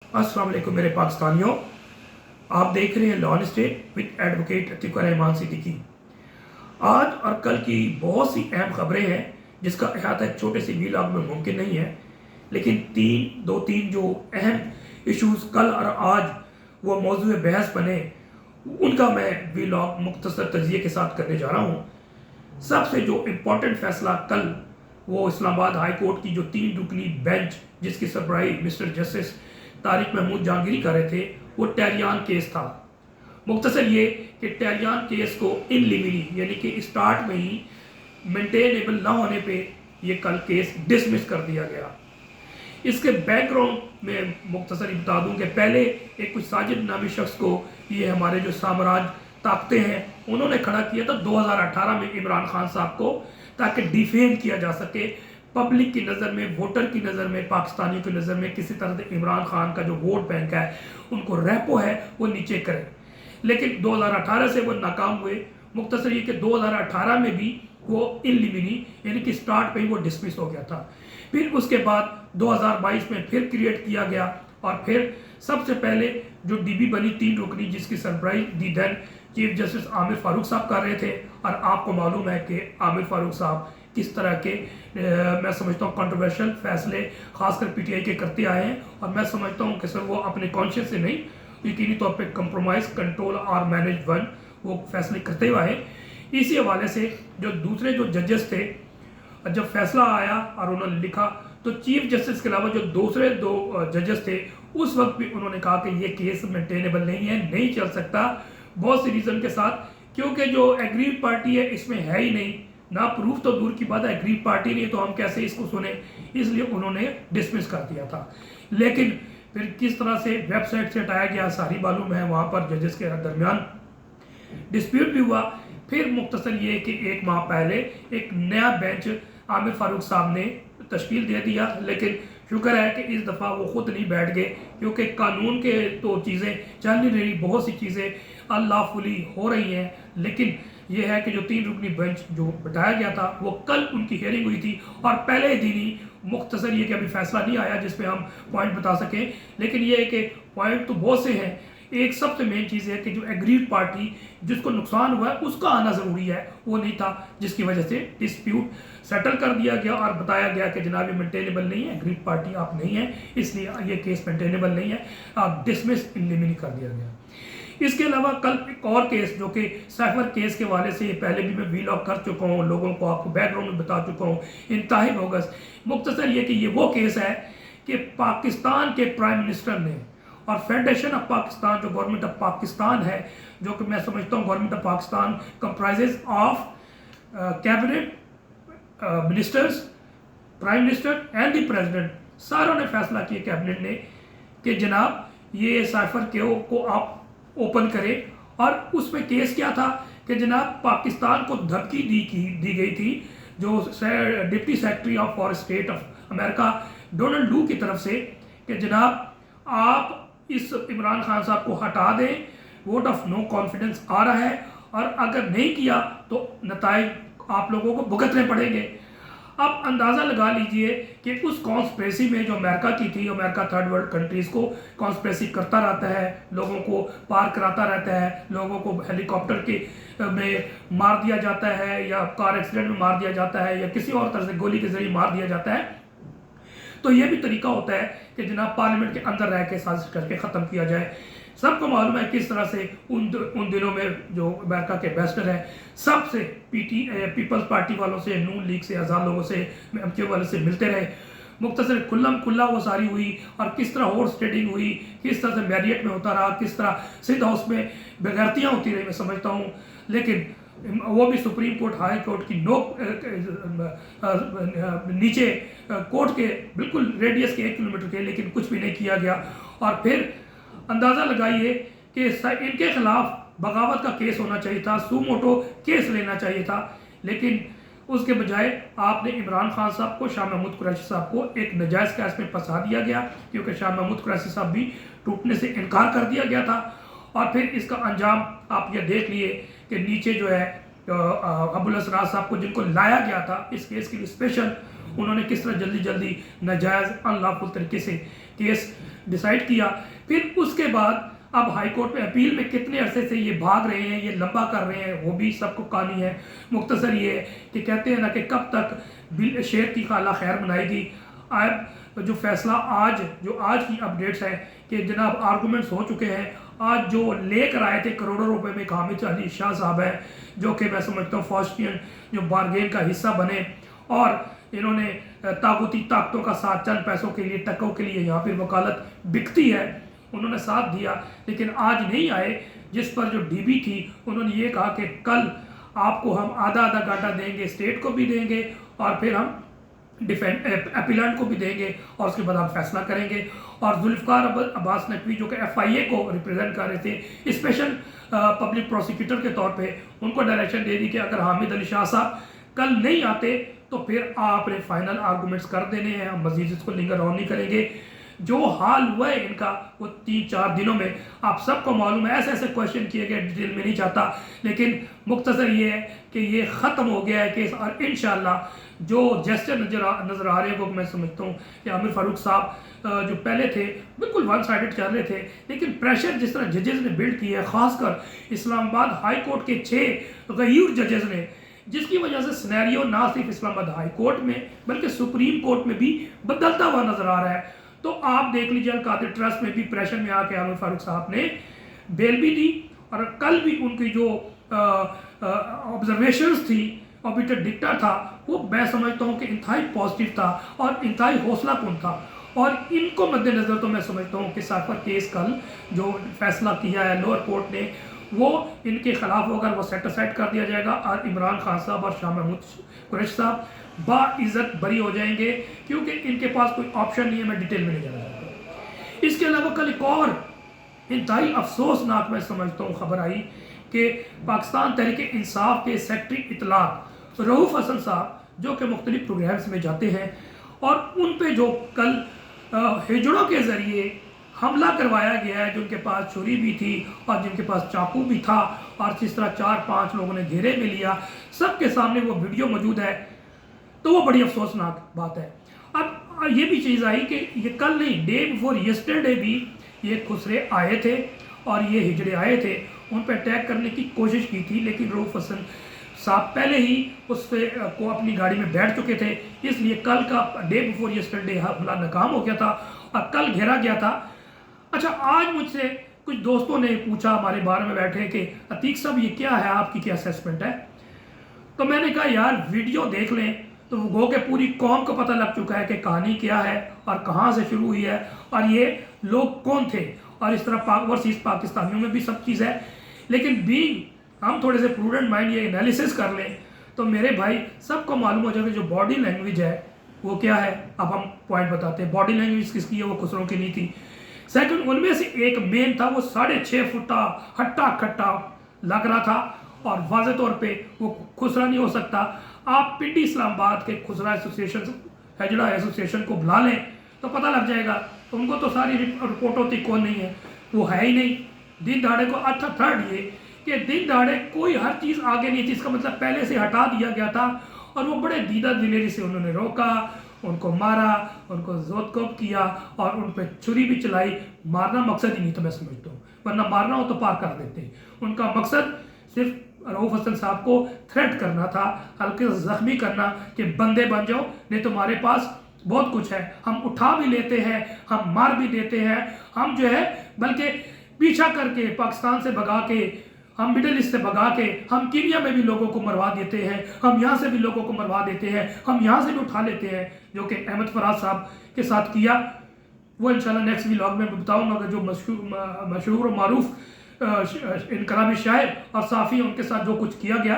अस्सलाम वालेकुम मेरे पाकिस्तानियों, आप देख रहे हैं law state with advocate Atiq Rahman Siddiqui. आज और कल की बहुत सी अहम खबरें हैं जिसका अहाता एक छोटे से वीलॉग में मुमकिन नहीं है, लेकिन दो तीन जो अहम इश्यूज कल और आज वो मौजूद बहस बने, उनका मैं वीलॉग मुख्तसर तजिए के साथ करने जा रहा हूँ। सबसे जो इम्पोर्टेंट फैसला कल वो इस्लामाबाद हाई कोर्ट की जो 3 रुकनी बेंच जिसकी सरबराही मिस्टर जस्टिस तारिक महमूद जहांगीरी कर रहे थे, वो टेरियान केस था। मुख्तसर ये कि टेरियान केस को इन लिमिनी यानी कि स्टार्ट में ही मेंटेनेबल ना होने पे ये कल केस डिसमिस कर दिया गया। इसके बैकग्राउंड में मुख्तसर बता दूं कि पहले एक कुछ साजिद नामी शख्स को ये हमारे जो साम्राज्य ताकते हैं उन्होंने खड़ा किया था 2018 में इमरान खान साहब को, ताकि डिफेम किया जा सके पब्लिक की नज़र में, वोटर की नज़र में, पाकिस्तानियों की नज़र में किसी तरह से इमरान खान का जो वोट बैंक है, उनको रेपो है वो नीचे करें। लेकिन 2018 से वो नाकाम हुए। मुख्तसर ये कि 2018 में भी वो इनलिमिनी यानी कि स्टार्ट पे ही वो डिसमिस हो गया था। फिर उसके बाद 2022 में फिर क्रिएट किया गया और फिर सबसे पहले जो डीबी बनी 3 रुकनी जिसकी सरबराही the then chief justice Aamir Farooq Sahab कर रहे थे। और आपको मालूम है कि आमिर फारूक साहब किस तरह के मैं समझता हूँ कंट्रोवर्शियल फैसले खासकर पीटीआई के करते आए हैं, और मैं समझता हूँ कि सर वो अपने कॉन्शियस से नहीं, यकीनी तौर पे कंप्रोमाइज, कंट्रोल और मैनेज वन वो फैसले करते हुए आए। इसी हवाले से जो दूसरे जो जजेस थे, जब फैसला आया और उन्होंने लिखा तो चीफ जस्टिस के अलावा जो दूसरे 2 जजेस थे उस वक्त भी उन्होंने कहा कि ये केस मेंटेनेबल नहीं है, नहीं चल सकता, बहुत सी रीज़न के साथ, क्योंकि जो एग्रीड पार्टी है इसमें है ही नहीं, ना प्रूफ तो दूर की बात है, एग्रीड पार्टी नहीं तो हम कैसे इसको सुने, इसलिए उन्होंने डिसमिस कर दिया था। लेकिन फिर किस तरह से वेबसाइट से हटाया गया सारी मालूम है, वहाँ पर जजेस के दरमियान डिस्प्यूट भी हुआ। फिर मुख्तसर ये कि 1 माह पहले एक नया बेंच आमिर फारूक साहब ने तश्कील दे दिया, लेकिन शुक्र है कि इस दफ़ा वो खुद नहीं बैठ गए, क्योंकि कानून के तो चीज़ें चल नहीं रही, बहुत सी चीज़ें अनलॉफुली हो रही हैं। लेकिन यह है कि जो 3 रुकनी बेंच जो बैठाया गया था वो कल उनकी हियरिंग हुई थी, और पहले दिन ही मुख्तसर ये कि अभी फैसला नहीं आया जिस पे हम पॉइंट बता सकें, लेकिन ये है कि पॉइंट तो बहुत से हैं। एक सबसे मेन चीज़ है कि जो एग्रीड पार्टी जिसको नुकसान हुआ है उसका आना ज़रूरी है, वो नहीं था, जिसकी वजह से डिस्प्यूट सेटल कर दिया गया और बताया गया कि जनाब ये मेंटेनेबल नहीं है, एग्रीड पार्टी आप नहीं है, इसलिए ये केस मेंटेनेबल नहीं है, आप डिसमिस इनलिमिनी कर दिया गया। इसके अलावा कल एक और केस जो कि साइफर केस के वाले से पहले भी मैं वीलॉग कर चुका हूँ, लोगों को आपको बैकग्राउंड में बता चुका हूँ, इंतहाई बोगस। मुख्तसर ये कि ये वो केस है कि पाकिस्तान के प्राइम मिनिस्टर ने और फेडरेशन ऑफ पाकिस्तान जो गवर्नमेंट ऑफ पाकिस्तान है, जो कि मैं समझता हूँ government of Pakistan comprises of cabinet ministers, prime minister and the president, सारों ने फैसला किया कैबिनेट ने कि जनाब ये साइफर को आप ओपन करें। और उसमें केस क्या था कि जनाब पाकिस्तान को धमकी दी गई थी जो deputy secretary of foreign state of America Donald लू की तरफ से कि जनाब आप इस इमरान खान साहब को हटा दें, वोट ऑफ नो कॉन्फिडेंस आ रहा है, और अगर नहीं किया तो नताइज आप लोगों को भुगतने पड़ेंगे। अब अंदाज़ा लगा लीजिए कि उस कॉन्स्पिरेसी में जो अमेरिका की थी, अमेरिका थर्ड वर्ल्ड कंट्रीज़ को कॉन्स्पिरेसी करता रहता है, लोगों को पार कराता रहता है, लोगों को हेलीकॉप्टर के में मार दिया जाता है या कार एक्सीडेंट में मार दिया जाता है या किसी और तरह से गोली के जरिए मार दिया जाता है। तो ये भी तरीका होता है कि जनाब पार्लियामेंट के अंदर रह के साजिश करके ख़त्म किया जाए। सबको मालूम है किस तरह से उन दिनों में जो अमेरिका के एम्बेसडर हैं सबसे पीपल्स पार्टी वालों से, नून लीग से, आज़ाद लोगों से, एमक्यू वाले से मिलते रहे। मुख्तसर खुल्ला वो सारी हुई, और किस तरह हॉर्स ट्रेडिंग हुई, किस तरह से मैरियट में होता रहा, किस तरह सिंध हाउस में बेगैरतियाँ होती रही, मैं समझता हूँ। लेकिन वो भी सुप्रीम कोर्ट, हाई कोर्ट की नीचे कोर्ट के बिल्कुल रेडियस के 1 किलोमीटर के, लेकिन कुछ भी नहीं किया गया। और फिर अंदाज़ा लगाइए कि इनके खिलाफ बगावत का केस होना चाहिए था, सुमोटो केस लेना चाहिए था, लेकिन उसके बजाय आपने इमरान खान साहब को, शाह महमूद कुरैशी साहब को एक नाजायज़ केस में फंसा दिया गया, क्योंकि शाह महमूद कुरैशी साहब भी टूटने से इनकार कर दिया गया था। और फिर इसका अंजाम आप ये देख लिए कि नीचे जो है अबुल असरार साहब को जिनको लाया गया था इस केस के लिए स्पेशल, उन्होंने किस तरह जल्दी नाजायज़ अनलॉफुल तरीके से केस डिसाइड किया। फिर उसके बाद अब हाई कोर्ट में अपील में कितने अरसे से ये भाग रहे हैं, ये लंबा कर रहे हैं, वो भी सबको कहानी है। मुख्तसर ये है कि कहते हैं ना कि कब तक शेर की खाला खैर बनाएगी। अब जो फैसला आज की अपडेट्स है कि जनाब आर्गूमेंट्स हो चुके हैं। आज जो लेकर आए थे करोड़ों रुपए में हामिद अली शाह साहब है, जो कि मैं समझता हूँ फॉस्टियन जो बारगेन का हिस्सा बने, और इन्होंने ताकूती ताकतों का साथ चंद पैसों के लिए, टकों के लिए यहाँ पर वकालत बिकती है, उन्होंने साथ दिया। लेकिन आज नहीं आए, जिस पर जो डीबी थी उन्होंने ये कहा कि कल आपको हम आधा आधा घाटा देंगे, स्टेट को भी देंगे और फिर हम अपीलेंट को भी देंगे और उसके बाद हम फैसला करेंगे। और जुल्फ़िकार अब्बास नकवी जो कि FIA को रिप्रेजेंट कर रहे थे, स्पेशल पब्लिक प्रोसिक्यूटर के तौर पे, उनको डायरेक्शन दे दी कि अगर हामिद अली शाह साहब कल नहीं आते तो फिर आपने फाइनल आर्गूमेंट्स कर देने हैं, हम मजीद इसको लिंगर ऑन नहीं करेंगे। जो हाल हुआ है इनका वो 3-4 दिनों में आप सबको मालूम है, ऐसे ऐसे क्वेश्चन किए गए, डिटेल में नहीं चाहता, लेकिन मुख्तसर ये है कि ये ख़त्म हो गया है केस। और इंशाल्लाह जो जेस्चर नज़र आ रहे हैं वो मैं समझता हूँ कि आमिर फारूक साहब जो पहले थे बिल्कुल वन साइडेड चल रहे थे, लेकिन प्रेशर जिस तरह जजेस ने बिल्ड किया है, ख़ासकर इस्लामाबाद हाई कोर्ट के 6 गयूर जजेस ने, जिसकी वजह से सिनेरियो ना सिर्फ इस्लामाबाद हाई कोर्ट में बल्कि सुप्रीम कोर्ट में भी बदलता हुआ नज़र आ रहा है। तो आप देख लीजिए अल-कादिर ट्रस्ट में भी प्रेशर में आके आमिर फारूक साहब ने बेल भी दी, और कल भी उनकी जो ऑब्जर्वेशंस थी, ऑबिटर डिक्टा था, वो मैं समझता हूँ कि इंतहाई पॉजिटिव था और इंतहाई हौसलाकुन था। और इनको मद्देनज़र तो मैं समझता हूँ कि साफर केस कल जो फैसला किया है लोअर कोर्ट ने, वो इनके खिलाफ होकर वो सेट असाइड कर दिया जाएगा और इमरान खान साहब और शाह महमूद कुरैशी साहब बाइज़्ज़त बरी हो जाएंगे, क्योंकि इनके पास कोई ऑप्शन नहीं है। मैं डिटेल में नहीं जाना चाहता। इसके अलावा कल एक और इंतहाई अफसोसनाक मैं समझता हूँ खबर आई कि पाकिस्तान तहरीक इंसाफ के सेक्रेटरी इत्तलात रऊफ़ हसन साहब, जो कि मुख्तलिफ प्रोग्राम्स में जाते हैं, और उन पे जो कल हिजड़ों के ज़रिए हमला करवाया गया है, जिनके पास छुरी भी थी और जिनके पास चाकू भी था, और जिस तरह 4-5 लोगों ने घेरे में लिया, सबके सामने वो वीडियो मौजूद है, तो वो बड़ी अफसोसनाक बात है। अब ये भी चीज़ आई कि ये कल नहीं, डे बिफोर यस्टरडे भी ये खुसरे आए थे और ये हिजड़े आए थे, उन पर अटैक करने की कोशिश की थी, लेकिन रऊफ़ हसन साहब पहले ही उस पर को अपनी गाड़ी में बैठ चुके थे, इसलिए कल का डे बिफोर यस्टरडे हमला नाकाम हो गया था और कल घेरा गया था। अच्छा, आज मुझसे कुछ दोस्तों ने पूछा हमारे बारे में बैठे कि अतीक साहब ये क्या है, आपकी क्या असेसमेंट है? तो मैंने कहा यार वीडियो देख लें तो गो के पूरी कौम को पता लग चुका है कि कहानी क्या है और कहाँ से शुरू हुई है और ये लोग कौन थे, और इस तरह ओवरसीज पाकिस्तानियों में भी सब चीज़ है। लेकिन बीइंग हम थोड़े से प्रूडेंट माइंड ये एनालिसिस कर लें तो मेरे भाई सबको मालूम हो जाएगा जो बॉडी लैंग्वेज है वो क्या है। अब हम पॉइंट बताते हैं। बॉडी लैंग्वेज किसकी है? वो खुसरों की नहीं थी। सेकंड, उनमें से एक मेन था, वो 6.5 फुटा हट्टा खट्टा लग रहा था और वाज़े तौर पे वो खुसरा नहीं हो सकता। आप पिंडी इस्लामाबाद के खुसरा एसोसिएशन, हिजड़ा एसोसिएशन को बुला लें तो पता लग जाएगा। तो उनको तो सारी रिपोर्ट होती, कौन नहीं है, वो है ही नहीं। दिन दहाड़े को अच्छा थर्ड ये कि दिन दहाड़े कोई हर चीज़ आगे नहीं थी, इसका मतलब पहले से हटा दिया गया था और वो बड़े दीदा दिलेरी से उन्होंने रोका, उनको मारा, उनको जोतकोप किया और उन पर छुरी भी चलाई। मारना मकसद ही नहीं था मैं समझता हूँ, वरना मारना हो तो पार कर देते। उनका मकसद सिर्फ रऊफ़ हसन साहब को थ्रेट करना था, हल्के जख्मी करना कि बंदे बन जाओ, नहीं तुम्हारे पास बहुत कुछ है, हम उठा भी लेते हैं, हम मार भी देते हैं, हम जो है बल्कि पीछा करके पाकिस्तान से भगा के, हम मिडिल ईस्ट से भगा के, हम कीनिया में भी लोगों को मरवा देते हैं, हम यहाँ से भी लोगों को मरवा देते हैं, हम यहाँ से भी उठा लेते हैं, जो कि अहमद फराज साहब के साथ किया। वो इंशाल्लाह नेक्स्ट व्लॉग में बताऊँगा। जो मशहूर और मारूफ इनकलाबी शायर और साफ़ी, उनके साथ जो कुछ किया गया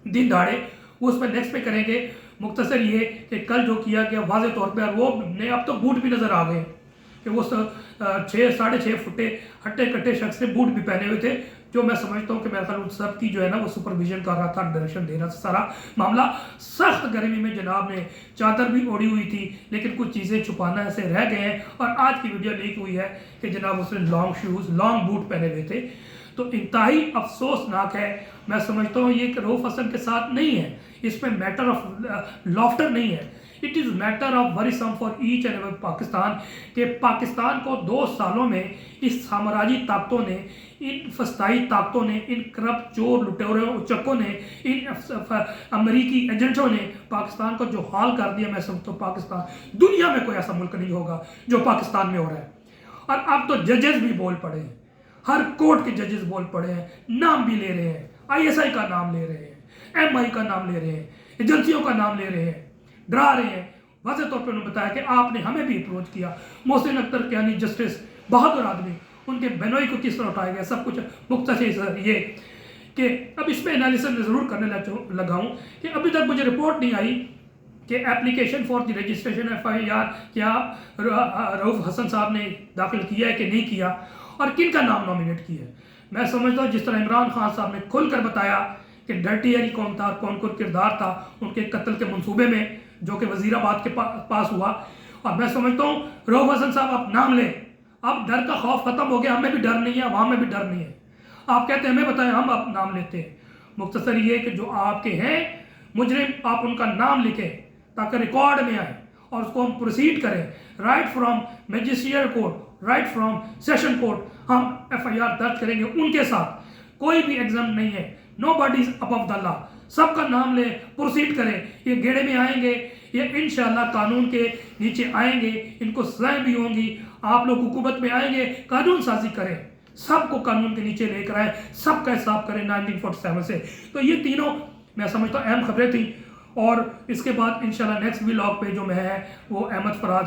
दिन दहाड़े, वो उस पर नेक्स्ट पे करेंगे। मुख्तसर ये कि कल जो किया गया वाज़े तौर पे, और वो ने अब तो बूट भी नज़र आ गए कि वो 6.5 फुटे हट्टे कट्टे शख्स ने बूट भी पहने हुए थे, जो मैं समझता हूँ कि मेरे ख्याल सब की जो है ना वो सुपरविजन कर रहा था, डायरेक्शन दे रहा था। सारा मामला सख्त गर्मी में जनाब ने चादर भी ओढ़ी हुई थी, लेकिन कुछ चीज़ें छुपाना ऐसे रह गए हैं। और आज की वीडियो लीक हुई है कि जनाब उसने लॉन्ग शूज़, लॉन्ग बूट पहने हुए थे। तो इंतहाई अफसोसनाक है। मैं समझता हूँ ये रऊफ़ हसन के साथ नहीं है, इसमें मैटर ऑफ लॉफ्टर नहीं है, it is matter of worrisome for each and every Pakistan कि पाकिस्तान को 2 सालों में इस साम्राज्यी ताकतों ने, इन फस्ताई ताकतों ने, इन करप्ट चोर लुटेरों उचक्कों ने, इन अमेरिकी एजेंटों ने पाकिस्तान को जो हाल कर दिया, मैं समझता हूँ पाकिस्तान दुनिया में कोई ऐसा मुल्क नहीं होगा जो पाकिस्तान में हो रहा है। और अब तो जजेस भी बोल पड़े हैं, हर कोर्ट के जजेस बोल पड़े हैं, नाम भी ले रहे हैं, ISI का नाम ले रहे हैं, MI का नाम ले रहे हैं, एजेंसियों का नाम ले रहे हैं, डरा रहे हैं। वाज़ेह तौर पर उन्होंने बताया कि आपने हमें भी अप्रोच किया। मोहसिन अख्तर कियानी जस्टिस बहादुर आदमी, उनके बेनोई को किस तरह उठाया गया, सब कुछ मुख्तसर ये कि अब इस पर एनालिसिस में ज़रूर करने लगा हूँ कि अभी तक मुझे रिपोर्ट नहीं आई कि application for the registration FIR क्या रऊफ हसन साहब ने दाखिल किया है कि नहीं किया, और किन का नाम नॉमिनेट किया है। मैं समझता हूँ जिस तरह इमरान खान साहब ने खुलकर बताया कि डर्टी हैरी कौन था, कौन कौन किरदार था उनके कत्ल के मंसूबे में जो कि वजीराबाद के पास हुआ, और मैं समझता हूँ रऊफ हसन साहब आप नाम लें, अब डर का खौफ खत्म हो गया, हमें भी डर नहीं है, वहाँ में भी डर नहीं है। आप कहते हैं हमें बताएं, हम आप नाम लेते हैं। मुख्तसर ये कि जो आपके हैं मुजरिम, आप उनका नाम लिखें ताकि रिकॉर्ड में आए और उसको हम प्रोसीड करें। Right from magisterial court, right from session court, हम FIR दर्ज करेंगे उनके साथ। कोई भी एग्जाम नहीं है, nobody is above the law, सबका नाम ले, प्रोसीड करें। ये गेड़े में आएंगे, ये इंशाल्लाह कानून के नीचे आएंगे, इनको सजाएं भी होंगी। आप लोग हुकूमत में आएंगे, कानून साजी करें, सबको कानून के नीचे लेकर आए, सबका हिसाब करें 1947 से। तो ये तीनों मैं समझता हूँ अहम खबरें थी। और इसके बाद इंशाल्लाह नेक्स्ट व्लॉग पे जो मैं है वो अहमद फराज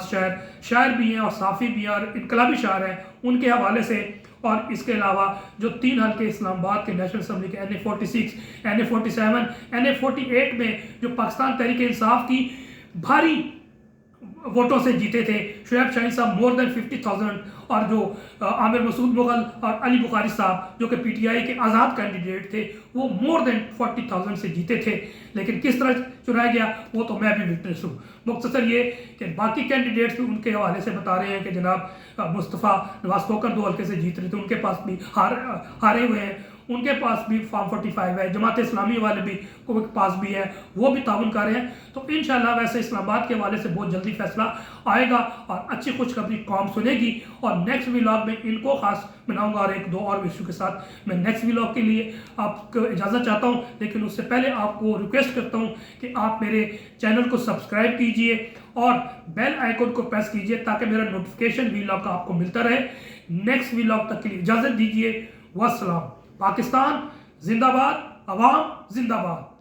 शायर भी हैं और साफ़ी भी हैं और इनकलाबी शायर हैं, उनके हवाले से। और इसके अलावा जो 3 हल्के इस्लामाबाद के नेशनल असम्बली के NA46, NA47, NA48 में जो पाकिस्तान तहरीक इंसाफ की भारी वोटों से जीते थे, शुएब शाहीन साहब मोर देन 50,000, और जो आमिर मसूद मुगल और अली बुखारी साहब जो कि PTI के आज़ाद कैंडिडेट थे वो मोर देन 40,000 से जीते थे। लेकिन किस तरह चुराया गया वो तो मैं भी विटनेस हूँ। मुख्तसर ये कि बाकी कैंडिडेट्स भी उनके हवाले से बता रहे हैं कि जनाब मुस्तफ़ा नवाज खोकर 2 हल्के से जीत रहे थे, उनके पास भी हारे हुए हैं, उनके पास भी फॉर्म 45 है, जमात इस्लामी वाले भी के पास भी है, वो भी ताउन कर रहे हैं। तो इंशाल्लाह वैसे इस्लामाबाद के हवाले से बहुत जल्दी फैसला आएगा और अच्छी खुशखबरी कौम सुनेगी। और नेक्स्ट व्लॉग में इनको खास बनाऊंगा और 1-2 और इशू के साथ मैं नेक्स्ट व्लॉग के लिए आपको इजाज़त चाहता हूँ। लेकिन उससे पहले आपको रिक्वेस्ट करता हूँ कि आप मेरे चैनल को सब्सक्राइब कीजिए और बेल आइकन को प्रेस कीजिए ताकि मेरा नोटिफिकेशन व्लॉग का आपको मिलता रहे। नेक्स्ट व्लॉग तक के लिए इजाज़त दीजिए। वस्सलाम। पाकिस्तान जिंदाबाद, अवाम जिंदाबाद।